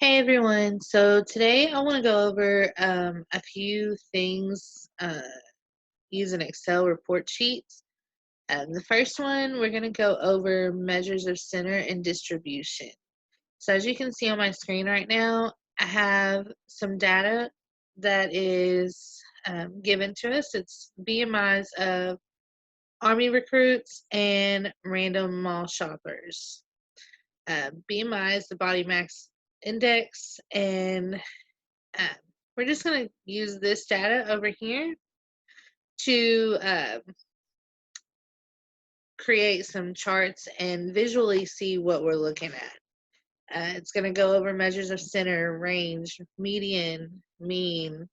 Hey everyone, so today I want to go over a few things using Excel report sheets. The first one, we're going to go over measures of center and distribution. So as you can see on my screen right now, I have some data that is given to us. It's BMIs of Army recruits and random mall shoppers. BMI is the body mass index, and Um, we're just going to use this data over here to create some charts and visually see what we're looking at. It's going to go over measures of center, range, median, mean,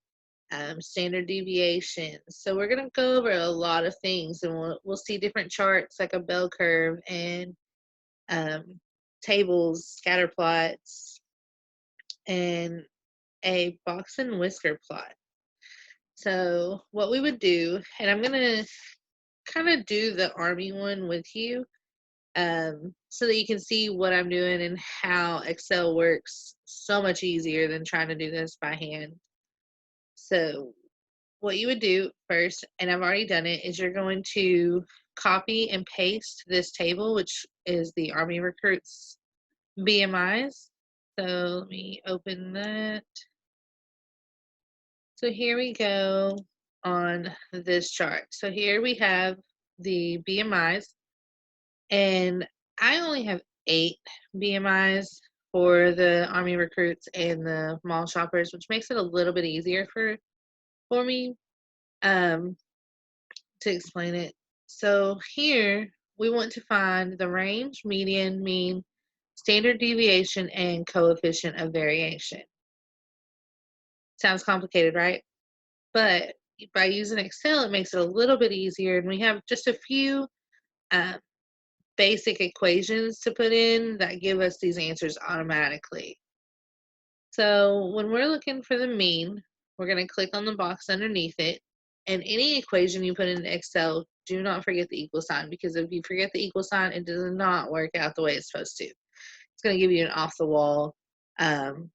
standard deviation. So we're going to go over a lot of things, and we'll see different charts like a bell curve and um, tables, scatter plots, and a box and whisker plot. So what we would do, and I'm gonna kind of do the Army one with you, so that you can see what I'm doing and how Excel works so much easier than trying to do this by hand. So what you would do first, and I've already done it, is you're going to copy and paste this table, which is the Army recruits BMIs. So let me open that. So here we go on this chart. So here we have the BMIs, and I only have 8 BMIs for the Army recruits and the mall shoppers, which makes it a little bit easier for me um, to explain it. So here we want to find the range, median, mean, standard deviation, and coefficient of variation. Sounds complicated, right? But by using Excel, it makes it a little bit easier, and we have just a few uh, basic equations to put in that give us these answers automatically. So when we're looking for the mean, we're going to click on the box underneath it, and any equation you put into Excel, do not forget the equal sign, because if you forget the equal sign, it does not work out the way it's supposed to. It's going to give you an off-the-wall answer,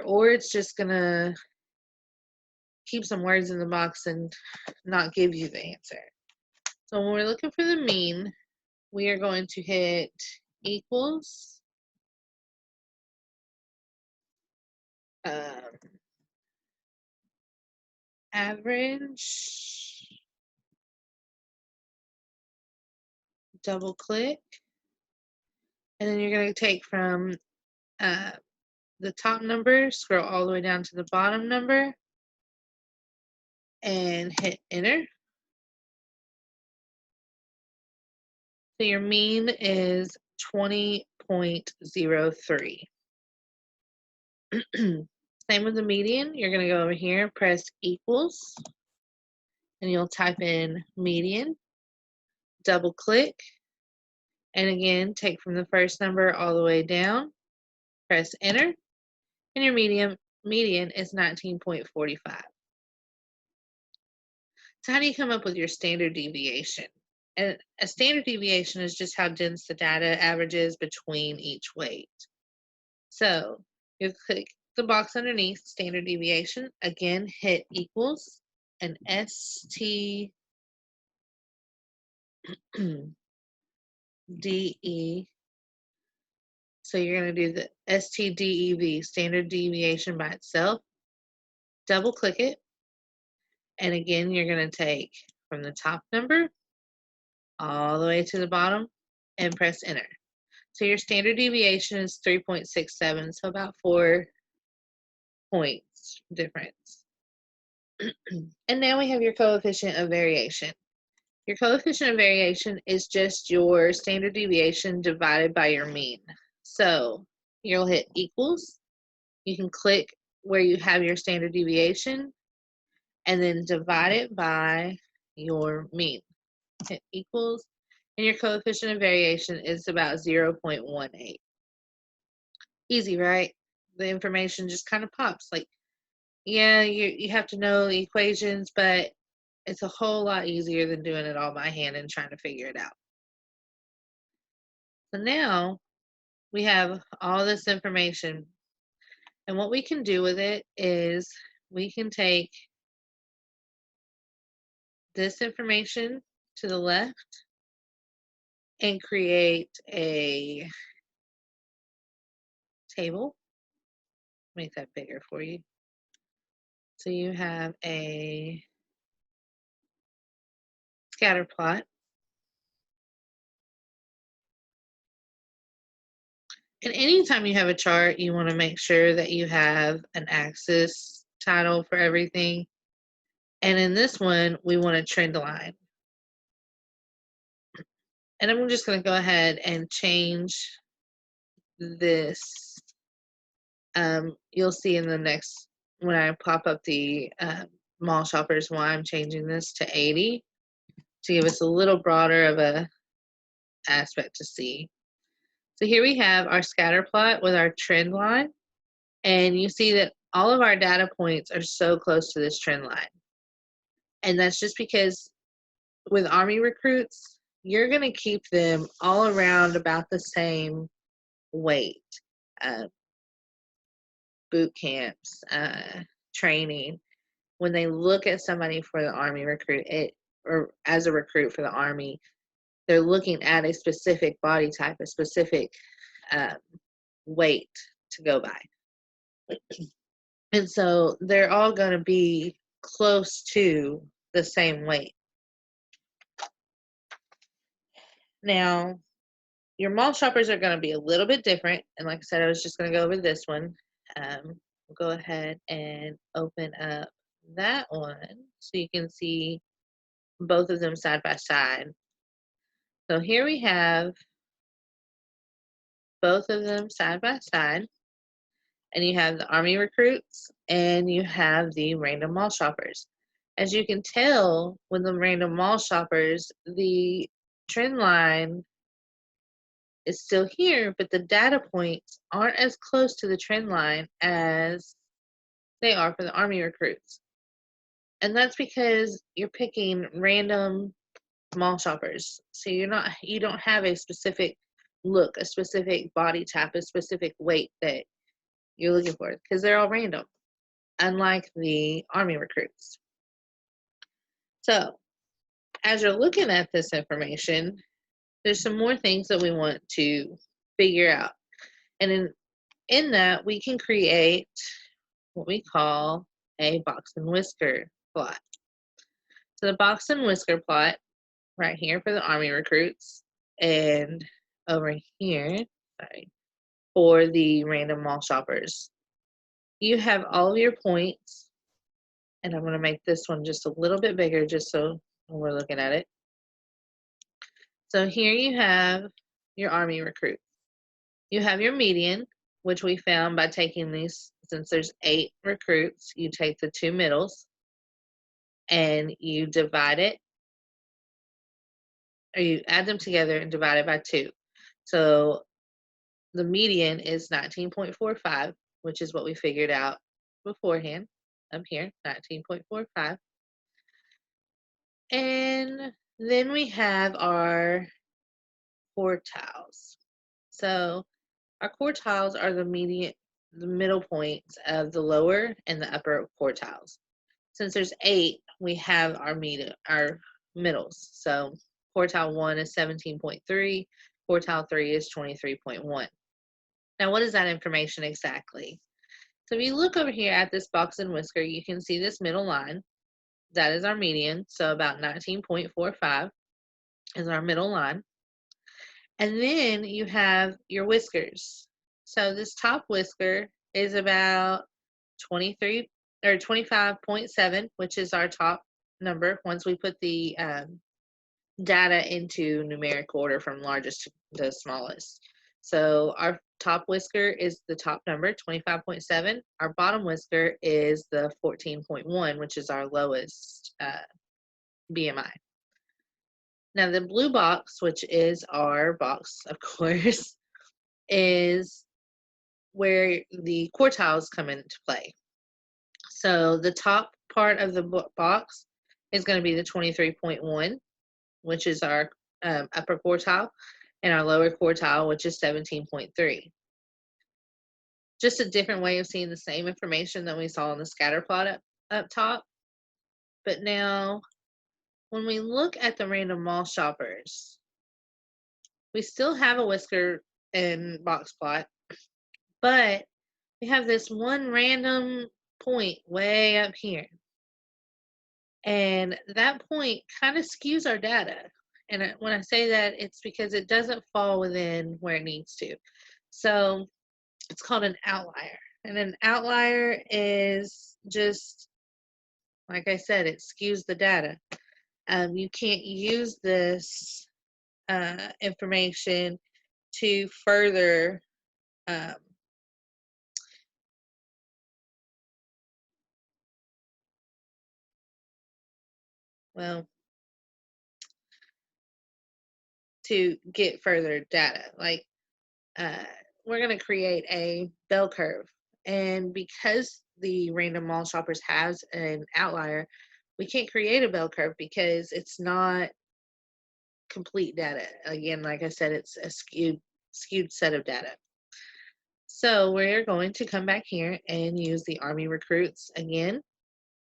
or it's just going to keep some words in the box and not give you the answer. So when we're looking for the mean, we are going to hit equals um, average, double click, and then you're going to take from uh, the top number, scroll all the way down to the bottom number, and hit enter. So your mean is 20.03. Same with the median. You're going to go over here, press equals, and you'll type in median, double click, and again take from the first number all the way down, press enter, and your median is 19.45. So how do you come up with your standard deviation? And a standard deviation is just how dense the data averages between each weight. So you click the box underneath standard deviation, again hit equals, and STDE, so you're going to do the STDEV, standard deviation by itself, double click it, and again you're going to take from the top number all the way to the bottom and press enter. So your standard deviation is 3.67, so about 4 points difference. And now we have your coefficient of variation. Your coefficient of variation is just your standard deviation divided by your mean. So you'll hit equals. You can click where you have your standard deviation and then divide it by your mean. Hit equals, and your coefficient of variation is about 0.18. Easy, right? The information just kind of pops. Like, yeah, you have to know the equations, but it's a whole lot easier than doing it all by hand and trying to figure it out. So now we have all this information. And what we can do with it is we can take this information to the left and create a table. Make that bigger for you. So you have a scatter plot. And anytime you have a chart, you want to make sure that you have an axis title for everything. And in this one, we want a trend line. And I'm just going to go ahead and change this. You'll see in the next, when I pop up the mall shoppers, why I'm changing this to 80 to give us a little broader of a aspect to see. So here we have our scatter plot with our trend line. And you see that all of our data points are so close to this trend line. And that's just because with Army recruits, you're going to keep them all around about the same weight. Boot camps, training. When they look at somebody for the Army recruit, or as a recruit for the Army, they're looking at a specific body type, a specific weight to go by. And so they're all going to be close to the same weight. Now, your mall shoppers are going to be a little bit different. And like I said, I was just going to go over this one. We'll go ahead and open up that one so you can see both of them side by side. So here we have both of them side by side. And you have the Army recruits and you have the random mall shoppers. As you can tell with the random mall shoppers, the trend line is still here, but the data points aren't as close to the trend line as they are for the Army recruits. And that's because you're picking random mall shoppers. So you don't have a specific look, a specific body type, a specific weight that you're looking for, because they're all random, unlike the Army recruits. So as you're looking at this information, there's some more things that we want to figure out. And in that, we can create what we call a box and whisker plot. So the box and whisker plot right here for the Army recruits, and over here, for the random mall shoppers. You have all of your points, and I'm going to make this one just a little bit bigger just so we're looking at it. So here you have your Army recruit. You have your median, which we found by taking these, since there's 8 recruits, you take the 2 middles and you divide it, or you add them together and divide it by 2. So the median is 19.45, which is what we figured out beforehand up here, 19.45. And then we have our quartiles. So our quartiles are the middle points of the lower and the upper quartiles. Since there's 8, we have our middles. So quartile 1 is 17.3, quartile 3 is 23.1. Now, what is that information exactly? So if you look over here at this box and whisker, you can see this middle line. That is our median, so about 19.45 is our middle line. And then you have your whiskers. So this top whisker is about 23 or 25.7, which is our top number once we put the data into numeric order from largest to smallest. So our top whisker is the top number, 25.7. Our bottom whisker is the 14.1, which is our lowest BMI. Now the blue box, which is our box, of course, is where the quartiles come into play. So the top part of the box is going to be the 23.1, which is our upper quartile. and our lower quartile, which is 17.3. Just a different way of seeing the same information that we saw on the scatter plot up top. But now, when we look at the random mall shoppers, we still have a whisker and box plot, but we have this one random point way up here. And that point kind of skews our data. And when I say that, it's because it doesn't fall within where it needs to. So it's called an outlier. And an outlier is just, like I said, it skews the data. You can't use this information to further um, well, to get further data. Like uh, we're going to create a bell curve. And because the random mall shoppers has an outlier, we can't create a bell curve because it's not complete data. Again, like I said, it's a skewed set of data. So we're going to come back here and use the Army recruits again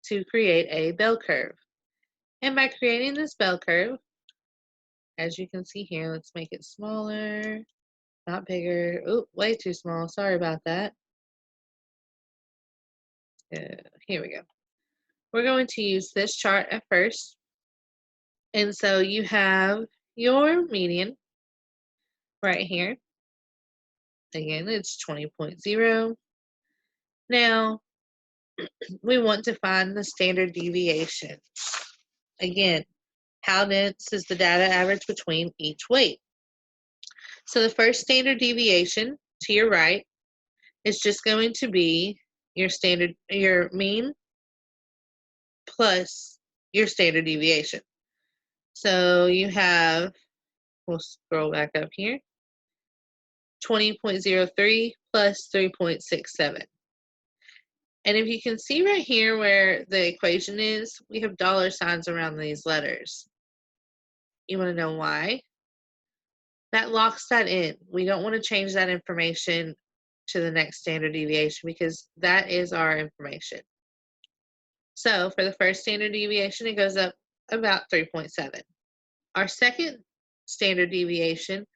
to create a bell curve. And by creating this bell curve, as you can see here, let's make it smaller, not bigger. Oh, way too small. Sorry about that. Here we go. We're going to use this chart at first. And so you have your median right here. Again, it's 20.0. Now, we want to find the standard deviation. Again, how dense is the data average between each weight? So the first standard deviation to your right is just going to be your mean plus your standard deviation. So you have, we'll scroll back up here, 20.03 plus 3.67. And if you can see right here where the equation is, we have dollar signs around these letters. You want to know why? That locks that in. We don't want to change that information to the next standard deviation because that is our information. So for the first standard deviation, it goes up about 3.7. Our second standard deviation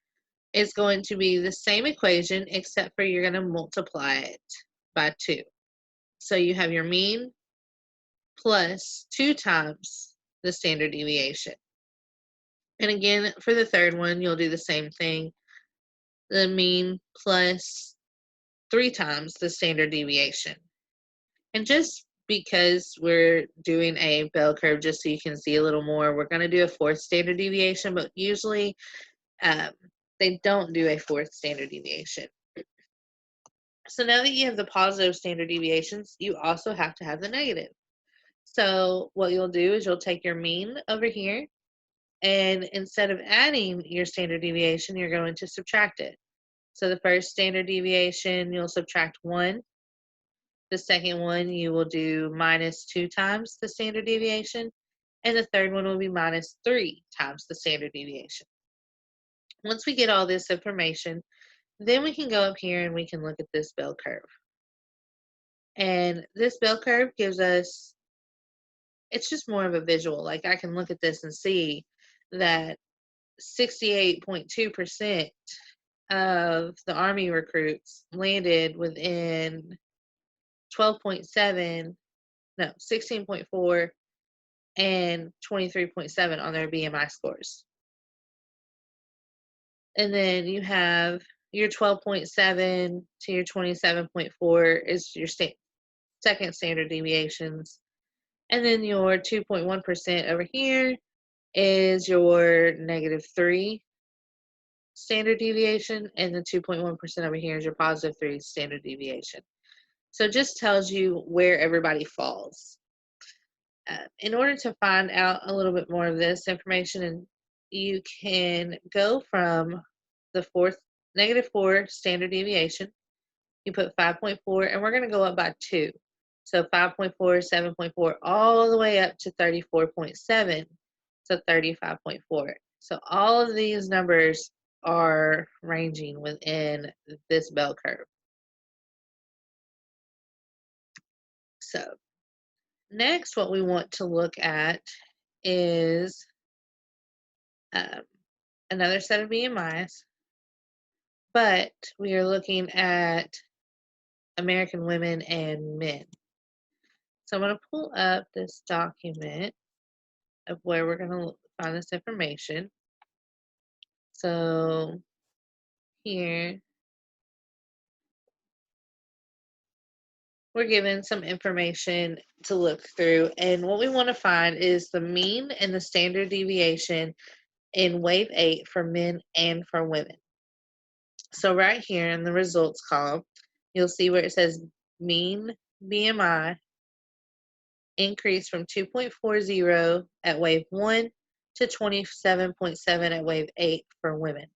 is going to be the same equation, except for you're going to multiply it by 2. So you have your mean plus 2 times the standard deviation. And again, for the third one, you'll do the same thing. The mean plus 3 times the standard deviation. And just because we're doing a bell curve, just so you can see a little more, we're going to do a fourth standard deviation, but usually they don't do a fourth standard deviation. So now that you have the positive standard deviations, you also have to have the negative. So what you'll do is you'll take your mean over here, and instead of adding your standard deviation, you're going to subtract it. So the first standard deviation, you'll subtract 1. The second one, you will do minus 2 times the standard deviation. And the third one will be minus 3 times the standard deviation. Once we get all this information, then we can go up here and we can look at this bell curve. And this bell curve gives us, it's just more of a visual. Like I can look at this and see that 68.2% of the Army recruits landed within 12.7, no, 16.4 and 23.7 on their BMI scores. And then you have your 12.7 to your 27.4 is your second standard deviations. And then your 2.1% over here is your -3 standard deviation, and the 2.1% over here is your +3 standard deviation. So it just tells you where everybody falls. In order to find out a little bit more of this information, and you can go from the -4 standard deviation. You put 5.4, and we're going to go up by 2. So 5.4, 7.4, all the way up to 34.7, so 35.4. So all of these numbers are ranging within this bell curve. So next, what we want to look at is um, another set of BMIs, but we are looking at American women and men. So I'm going to pull up this document of where we're going to find this information. So here we're given some information to look through, and what we want to find is the mean and the standard deviation in wave 8 for men and for women. So right here in the results column, you'll see where it says mean BMI increased from 2.40 at wave 1 to 27.7 at wave 8 for women.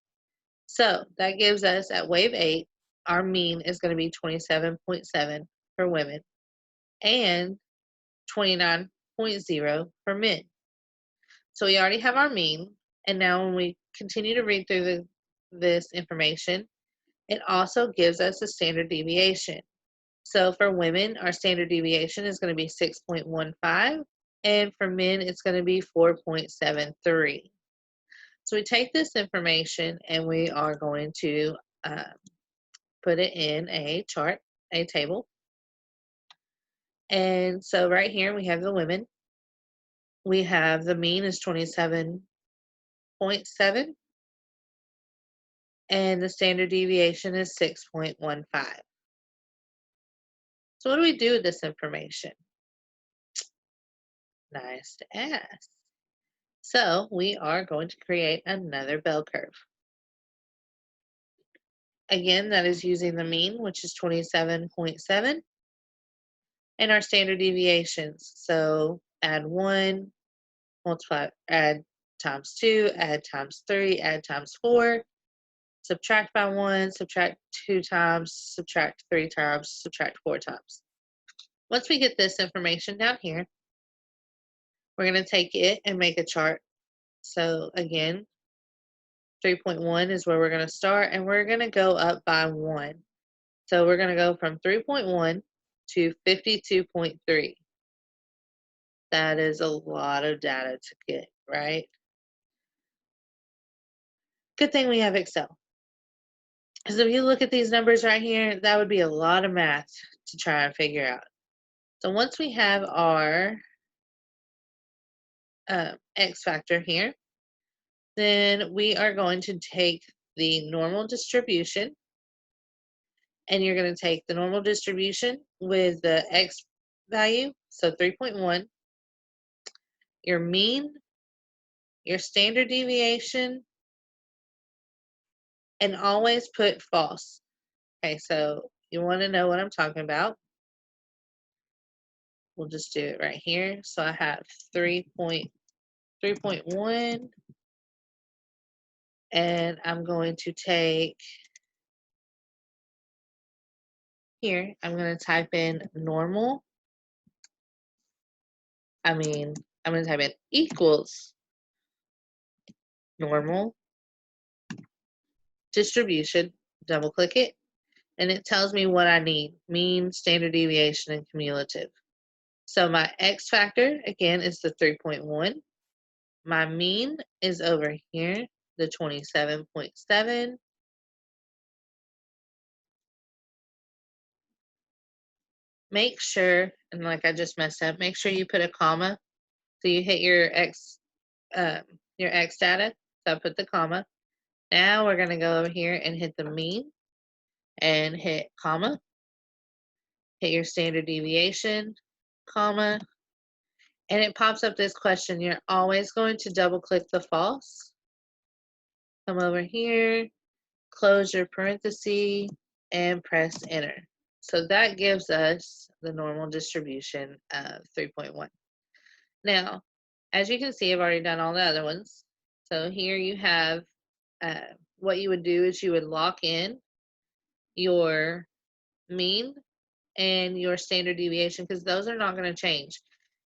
So that gives us at wave 8, our mean is going to be 27.7 for women and 29.0 for men. So we already have our mean, and now when we continue to read through this information, it also gives us a standard deviation. So for women, our standard deviation is going to be 6.15, and for men, it's going to be 4.73. So we take this information and we are going to put it in a chart, a table. And so right here we have the women. We have the mean is 27.7, and the standard deviation is 6.15. So what do we do with this information? Nice to ask. So we are going to create another bell curve. Again, that is using the mean, which is 27.7, and our standard deviations. So add 1, multiply, add times 2, add times 3, add times 4, subtract by 1, subtract 2 times, subtract 3 times, subtract 4 times. Once we get this information down here, we're going to take it and make a chart. So again, 3.1 is where we're going to start, and we're going to go up by 1. So we're going to go from 3.1 to 52.3. That is a lot of data to get, right? Good thing we have Excel. Because if you look at these numbers right here, that would be a lot of math to try and figure out. So once we have our X factor here, then we are going to take the normal distribution, and you're going to take the normal distribution with the X value, so 3.1, your mean, your standard deviation, and always put false. Okay, so you want to know what I'm talking about. We'll just do it right here. So I have 3.1, and I'm going to take here, I'm going to type in normal. I'm going to type in equals normal distribution, double click it, and it tells me what I need: mean, standard deviation, and cumulative. So my X factor, again, is the 3.1. My mean is over here, the 27.7. Make sure, and like I just messed up, make sure you put a comma. So you hit your X data. So I put the comma. Now we're going to go over here and hit the mean and hit comma. Hit your standard deviation, comma, and it pops up this question. You're always going to double click the false. Come over here, close your parenthesis, and press enter. So that gives us the normal distribution of 3.1. Now, as you can see, I've already done all the other ones. So here you have what you would do is you would lock in your mean and your standard deviation, because those are not going to change.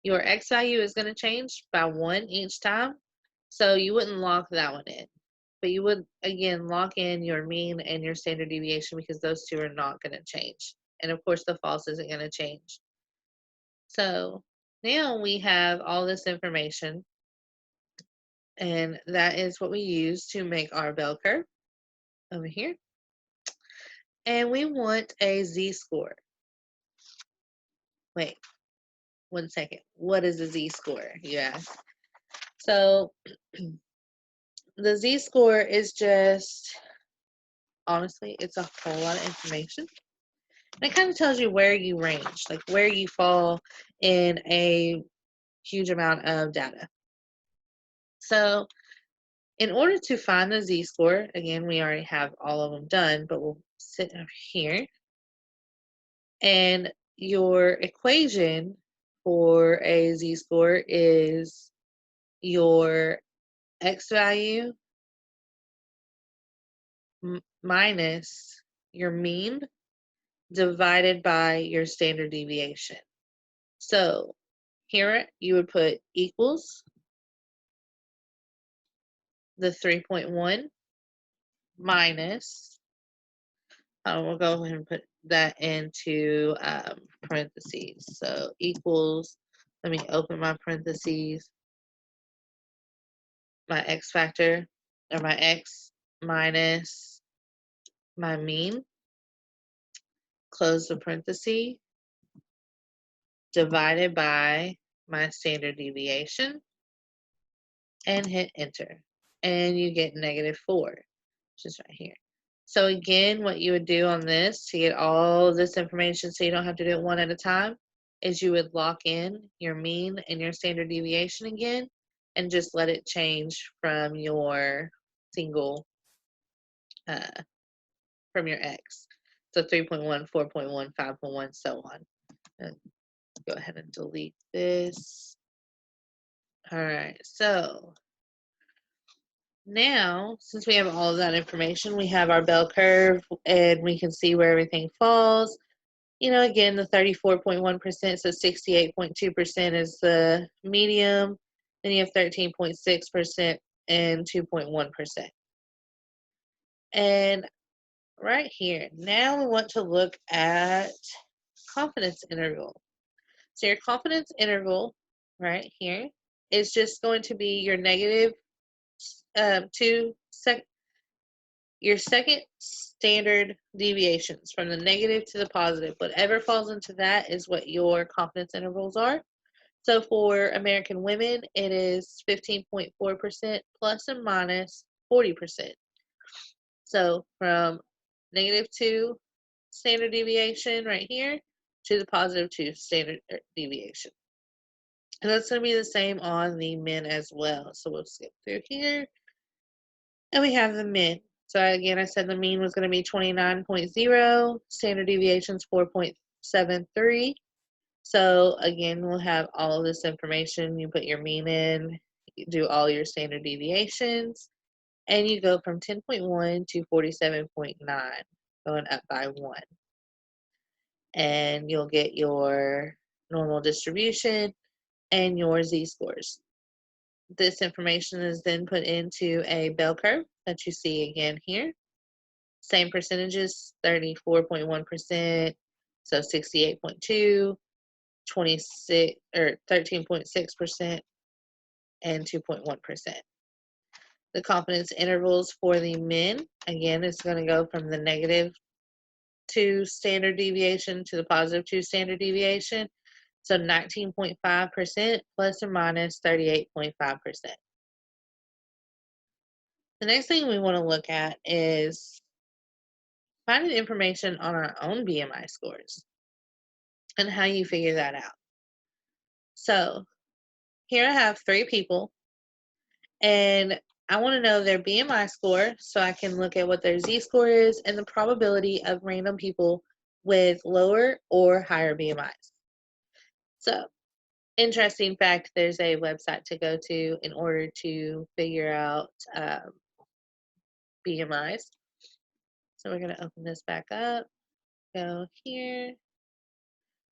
Your X value is going to change by 1 each time, so you wouldn't lock that one in. but you would, again, lock in your mean and your standard deviation because those two are not going to change. And of course, the false isn't going to change. So now we have all this information, and that is what we use to make our bell curve over here. And we want a z-score. Wait, 1 second. What is a z-score, you ask? So the z-score is just, honestly, it's a whole lot of information. And it kind of tells you where you range, like where you fall in a huge amount of data. So in order to find the z-score, again, we already have all of them done, but we'll sit over here. And your equation for a z-score is your x value minus your mean divided by your standard deviation. So here you would put equals the 3.1 minus, we'll go ahead and put that into parentheses. So equals, let me open my parentheses, my x factor, or my x minus my mean, close the parenthesis, divided by my standard deviation, and hit enter. And you get -4, which is right here. So again, what you would do on this to get all this information so you don't have to do it one at a time is you would lock in your mean and your standard deviation again and just let it change from your single, from your x. So 3.1, 4.1, 5.1, so on. And go ahead and delete this. All right, so now, since we have all of that information, we have our bell curve and we can see where everything falls. You know, again, the 34.1%, so 68.2% is the medium. Then you have 13.6% and 2.1%. And right here, now we want to look at confidence interval. So your confidence interval right here is just going to be your negative your second standard deviations from the negative to the positive. Whatever falls into that is what your confidence intervals are. So for American women, it is 15.4% plus or minus 40%. So from -2 standard deviation right here to the +2 standard deviation. And that's going to be the same on the men as well. So we'll skip through here. And we have the men. So again, I said the mean was going to be 29.0, standard deviation is 4.73. So again, we'll have all of this information. You put your mean in, you do all your standard deviations, and you go from 10.1 to 47.9, going up by 1. And you'll get your normal distribution and your z-scores. This information is then put into a bell curve that you see again here. Same percentages, 34.1%, so 68.2, 26 or 13.6%, and 2.1%. The confidence intervals for the men, again, is going to go from the -2 standard deviation to the +2 standard deviation. So 19.5% plus or minus 38.5%. The next thing we want to look at is finding information on our own BMI scores and how you figure that out. So here I have 3 people, and I want to know their BMI score so I can look at what their z-score is and the probability of random people with lower or higher BMIs. So, interesting fact, there's a website to go to in order to figure out BMIs. So we're going to open this back up, go here.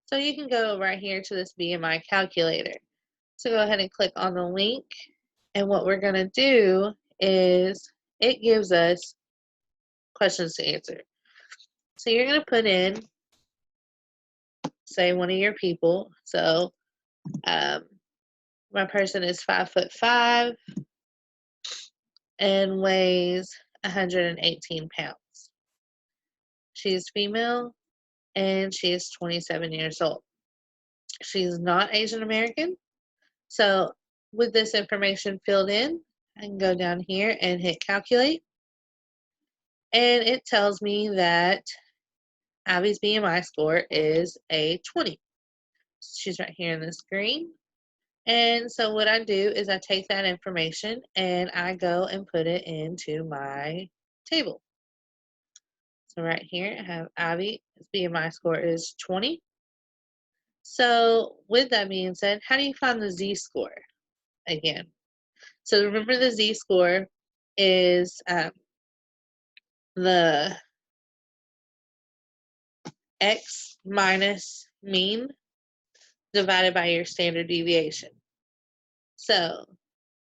So you can go right here to this BMI calculator. So go ahead and click on the link. And what we're going to do is it gives us questions to answer. So you're going to put in, say, one of your people. So my person is 5'5" and weighs 118 pounds. She's female and she is 27 years old. She's not Asian American. So with this information filled in, I can go down here and hit calculate. And it tells me that Abby's BMI score is a 20. She's right here in the screen. And so what I do is I take that information and I go and put it into my table. So right here I have Abby's BMI score is 20. So with that being said, how do you find the Z-score again? So remember the Z-score is the X minus mean divided by your standard deviation. So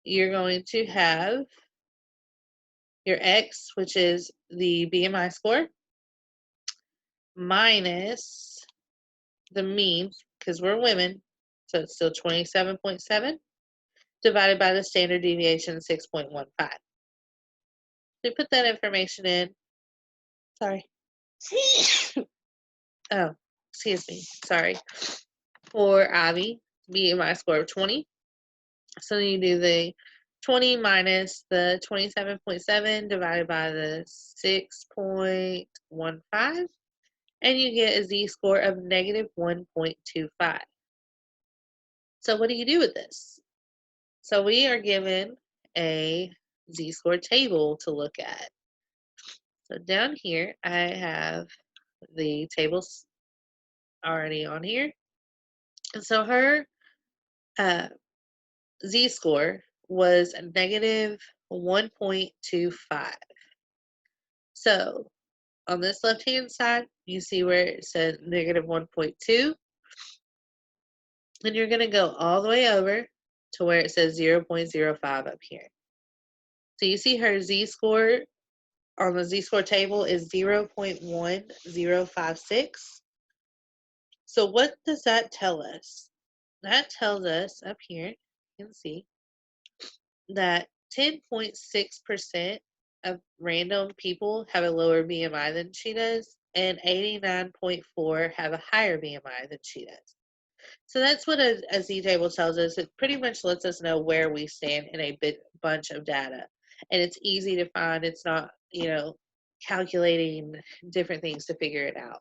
you're going to have your X, which is the BMI score, minus the mean, because we're women, so it's still 27.7, divided by the standard deviation 6.15. So you put that information in. Sorry. Oh, excuse me. Sorry. For Abby, BMI score of 20. So you do the 20 minus the 27.7 divided by the 6.15, and you get a Z-score of negative 1.25. So what do you do with this? So we are given a Z-score table to look at. So down here, I have the tables already on here. And so her Z-score was a negative 1.25. So on this left-hand side, you see where it says negative 1.2. And you're going to go all the way over to where it says 0.05 up here. So you see her Z-score on the Z-score table is 0.1056. So what does that tell us? That tells us up here, you can see, that 10.6% of random people have a lower BMI than she does, and 89.4 have a higher BMI than she does. So that's what a Z-table tells us. It pretty much lets us know where we stand in a bunch of data. And it's easy to find. It's not, calculating different things to figure it out.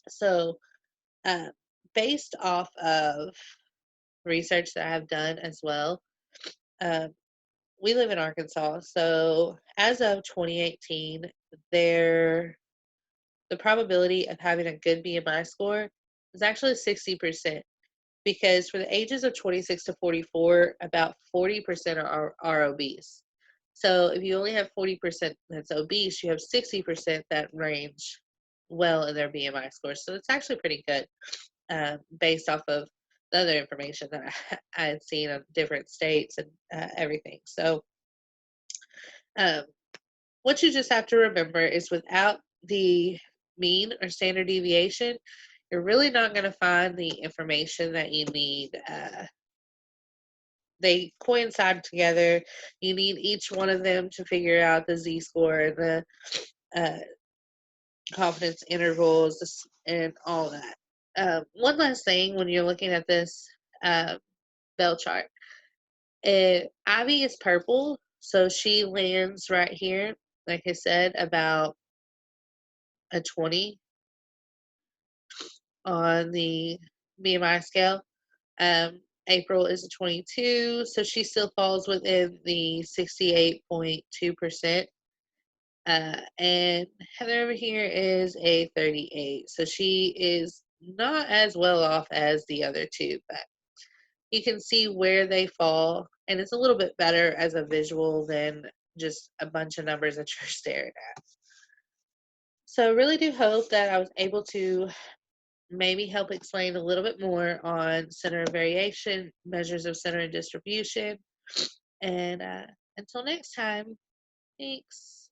So based off of research that I have done as well, we live in Arkansas. So as of 2018, the probability of having a good BMI score is actually 60%. Because for the ages of 26 to 44, about 40% are obese. So if you only have 40% that's obese, you have 60% that range well in their BMI score. So it's actually pretty good based off of the other information that I had seen of different states and everything. So what you just have to remember is without the mean or standard deviation, you're really not going to find the information that you need. They coincide together. You need each one of them to figure out the Z-score and the confidence intervals and all that. One last thing when you're looking at this bell chart. Ivy is purple, so she lands right here, like I said, about a 20 on the BMI scale. April is a 22, so she still falls within the 68.2%. And Heather over here is a 38, so she is not as well off as the other two, but you can see where they fall, and it's a little bit better as a visual than just a bunch of numbers that you're staring at. So I really do hope that I was able to maybe help explain a little bit more on center of variation, measures of center of distribution. And until next time, Thanks.